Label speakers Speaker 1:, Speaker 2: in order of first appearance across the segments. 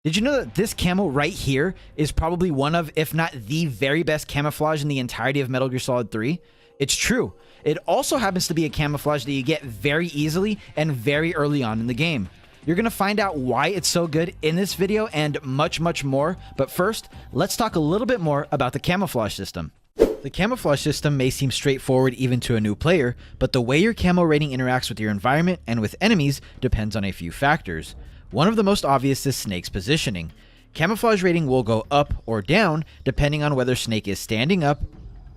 Speaker 1: Did you know that this camo right here is probably one of, if not the very best camouflage in the entirety of Metal Gear Solid 3? It's true. It also happens to be a camouflage that you get very easily and very early on in the game. You're going to find out why it's so good in this video and much, much more. But first, let's talk a little bit more about the camouflage system. The camouflage system may seem straightforward even to a new player, but the way your camo rating interacts with your environment and with enemies depends on a few factors. One of the most obvious is Snake's positioning. Camouflage rating will go up or down depending on whether Snake is standing up,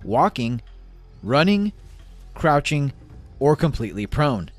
Speaker 1: walking, running, crouching, or completely prone.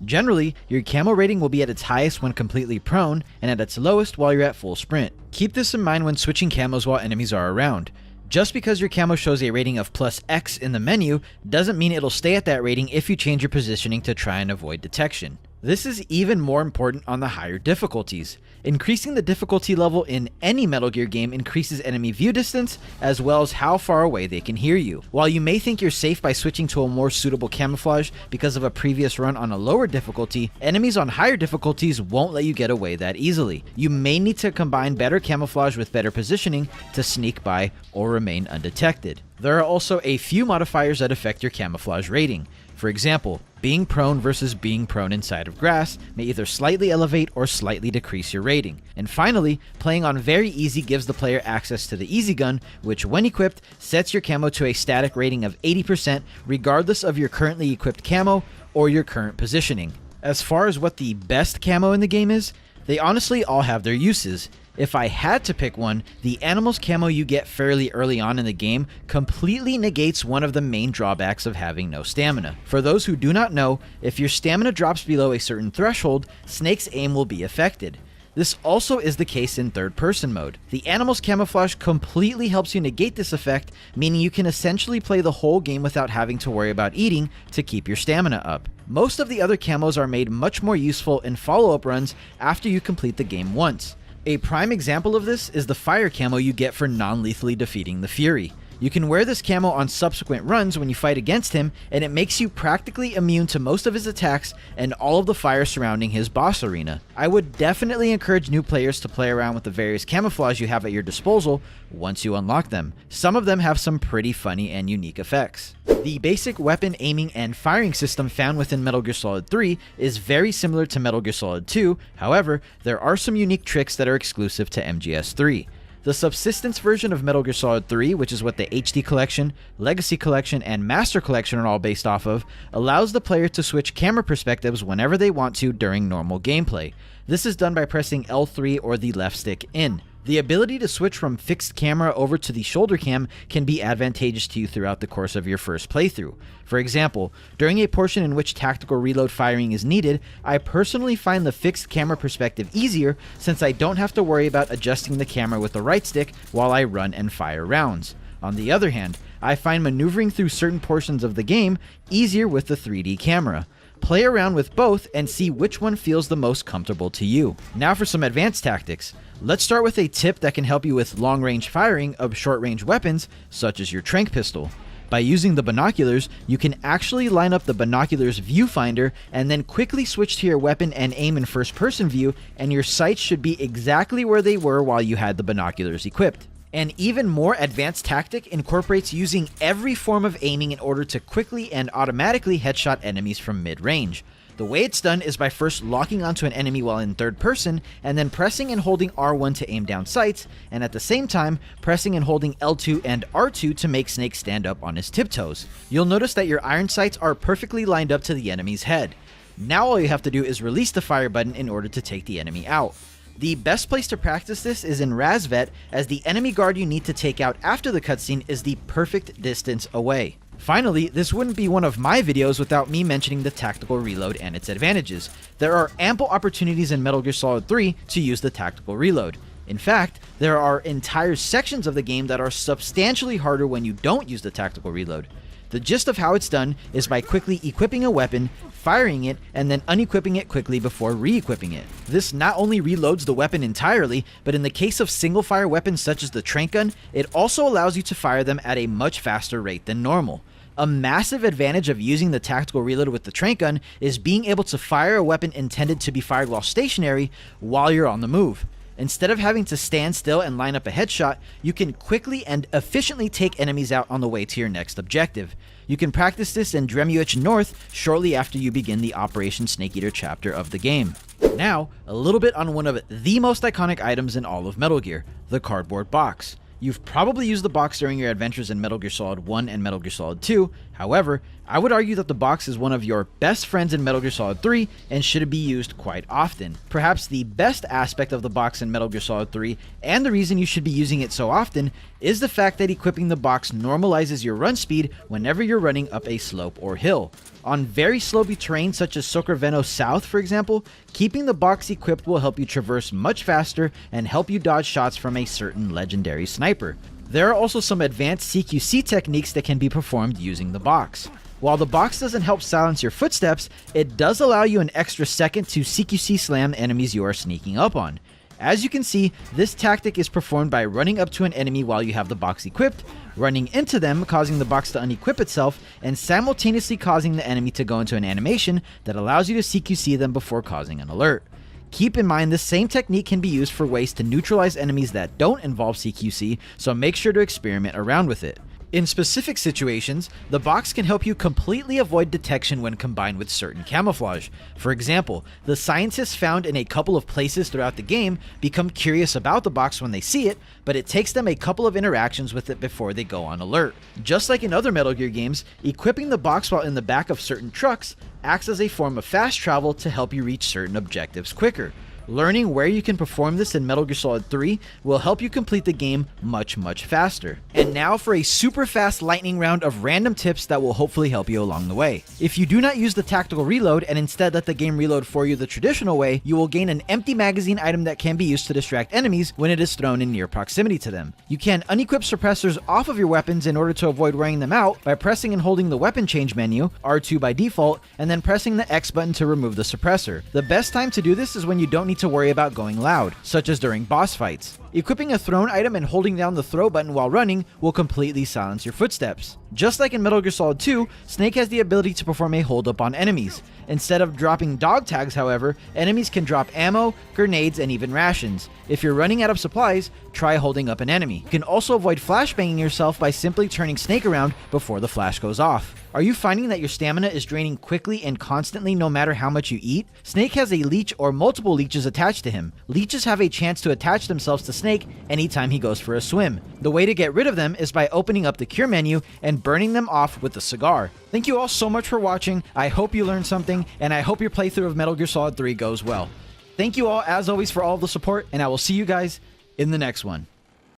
Speaker 1: Generally, your camo rating will be at its highest when completely prone and at its lowest while you're at full sprint. Keep this in mind when switching camos while enemies are around. Just because your camo shows a rating of +X in the menu doesn't mean it'll stay at that rating if you change your positioning to try and avoid detection. This is even more important on the higher difficulties. Increasing the difficulty level in any Metal Gear game increases enemy view distance as well as how far away they can hear you. While you may think you're safe by switching to a more suitable camouflage because of a previous run on a lower difficulty, enemies on higher difficulties won't let you get away that easily. You may need to combine better camouflage with better positioning to sneak by or remain undetected. There are also a few modifiers that affect your camouflage rating. For example, being prone versus being prone inside of grass may either slightly elevate or slightly decrease your rating. And finally, playing on very easy gives the player access to the easy gun, which when equipped sets your camo to a static rating of 80% regardless of your currently equipped camo or your current positioning. As far as what the best camo in the game is, they honestly all have their uses. If I had to pick one, the animal's camo you get fairly early on in the game completely negates one of the main drawbacks of having no stamina. For those who do not know, if your stamina drops below a certain threshold, Snake's aim will be affected. This also is the case in third-person mode. The animal's camouflage completely helps you negate this effect, meaning you can essentially play the whole game without having to worry about eating to keep your stamina up. Most of the other camos are made much more useful in follow-up runs after you complete the game once. A prime example of this is the fire camo you get for non-lethally defeating the Fury. You can wear this camo on subsequent runs when you fight against him, and it makes you practically immune to most of his attacks and all of the fire surrounding his boss arena. I would definitely encourage new players to play around with the various camouflage you have at your disposal once you unlock them. Some of them have some pretty funny and unique effects. The basic weapon aiming and firing system found within Metal Gear Solid 3 is very similar to Metal Gear Solid 2, however, there are some unique tricks that are exclusive to MGS3. The Subsistence version of Metal Gear Solid 3, which is what the HD Collection, Legacy Collection, and Master Collection are all based off of, allows the player to switch camera perspectives whenever they want to during normal gameplay. This is done by pressing L3 or the left stick in. The ability to switch from fixed camera over to the shoulder cam can be advantageous to you throughout the course of your first playthrough. For example, during a portion in which tactical reload firing is needed, I personally find the fixed camera perspective easier since I don't have to worry about adjusting the camera with the right stick while I run and fire rounds. On the other hand, I find maneuvering through certain portions of the game easier with the 3D camera. Play around with both and see which one feels the most comfortable to you. Now for some advanced tactics. Let's start with a tip that can help you with long-range firing of short-range weapons, such as your tranq pistol. By using the binoculars, you can actually line up the binoculars viewfinder and then quickly switch to your weapon and aim in first-person view, and your sights should be exactly where they were while you had the binoculars equipped. An even more advanced tactic incorporates using every form of aiming in order to quickly and automatically headshot enemies from mid-range. The way it's done is by first locking onto an enemy while in third person, and then pressing and holding R1 to aim down sights, and at the same time, pressing and holding L2 and R2 to make Snake stand up on his tiptoes. You'll notice that your iron sights are perfectly lined up to the enemy's head. Now all you have to do is release the fire button in order to take the enemy out. The best place to practice this is in Razvet, as the enemy guard you need to take out after the cutscene is the perfect distance away. Finally, this wouldn't be one of my videos without me mentioning the tactical reload and its advantages. There are ample opportunities in Metal Gear Solid 3 to use the tactical reload. In fact, there are entire sections of the game that are substantially harder when you don't use the tactical reload. The gist of how it's done is by quickly equipping a weapon, firing it, and then unequipping it quickly before re-equipping it. This not only reloads the weapon entirely, but in the case of single-fire weapons such as the tranq gun, it also allows you to fire them at a much faster rate than normal. A massive advantage of using the tactical reload with the tranq gun is being able to fire a weapon intended to be fired while stationary while you're on the move. Instead of having to stand still and line up a headshot, you can quickly and efficiently take enemies out on the way to your next objective. You can practice this in Dremuich North shortly after you begin the Operation Snake Eater chapter of the game. Now, a little bit on one of the most iconic items in all of Metal Gear, the cardboard box. You've probably used the box during your adventures in Metal Gear Solid 1 and Metal Gear Solid 2, however, I would argue that the box is one of your best friends in Metal Gear Solid 3 and should be used quite often. Perhaps the best aspect of the box in Metal Gear Solid 3, and the reason you should be using it so often, is the fact that equipping the box normalizes your run speed whenever you're running up a slope or hill. On very slopey terrain such as Socorveno South, for example, keeping the box equipped will help you traverse much faster and help you dodge shots from a certain legendary sniper. There are also some advanced CQC techniques that can be performed using the box. While the box doesn't help silence your footsteps, it does allow you an extra second to CQC slam enemies you are sneaking up on. As you can see, this tactic is performed by running up to an enemy while you have the box equipped, running into them, causing the box to unequip itself, and simultaneously causing the enemy to go into an animation that allows you to CQC them before causing an alert. Keep in mind this same technique can be used for ways to neutralize enemies that don't involve CQC, so make sure to experiment around with it. In specific situations, the box can help you completely avoid detection when combined with certain camouflage. For example, the scientists found in a couple of places throughout the game become curious about the box when they see it, but it takes them a couple of interactions with it before they go on alert. Just like in other Metal Gear games, equipping the box while in the back of certain trucks acts as a form of fast travel to help you reach certain objectives quicker. Learning where you can perform this in Metal Gear Solid 3 will help you complete the game much faster. And now for a super fast lightning round of random tips that will hopefully help you along the way. If you do not use the tactical reload and instead let the game reload for you the traditional way, you will gain an empty magazine item that can be used to distract enemies when it is thrown in near proximity to them. You can unequip suppressors off of your weapons in order to avoid wearing them out by pressing and holding the weapon change menu, R2 by default, and then pressing the X button to remove the suppressor. The best time to do this is when you don't need to worry about going loud, such as during boss fights. Equipping a thrown item and holding down the throw button while running will completely silence your footsteps. Just like in Metal Gear Solid 2, Snake has the ability to perform a hold up on enemies. Instead of dropping dog tags, however, enemies can drop ammo, grenades, and even rations. If you're running out of supplies, try holding up an enemy. You can also avoid flashbanging yourself by simply turning Snake around before the flash goes off. Are you finding that your stamina is draining quickly and constantly no matter how much you eat? Snake has a leech or multiple leeches attached to him. Leeches have a chance to attach themselves to Snake anytime he goes for a swim. The way to get rid of them is by opening up the cure menu and burning them off with a cigar. Thank you all so much for watching. I hope you learned something, and I hope your playthrough of Metal Gear Solid 3 goes well. Thank you all, as always, for all the support, and I will see you guys in the next one.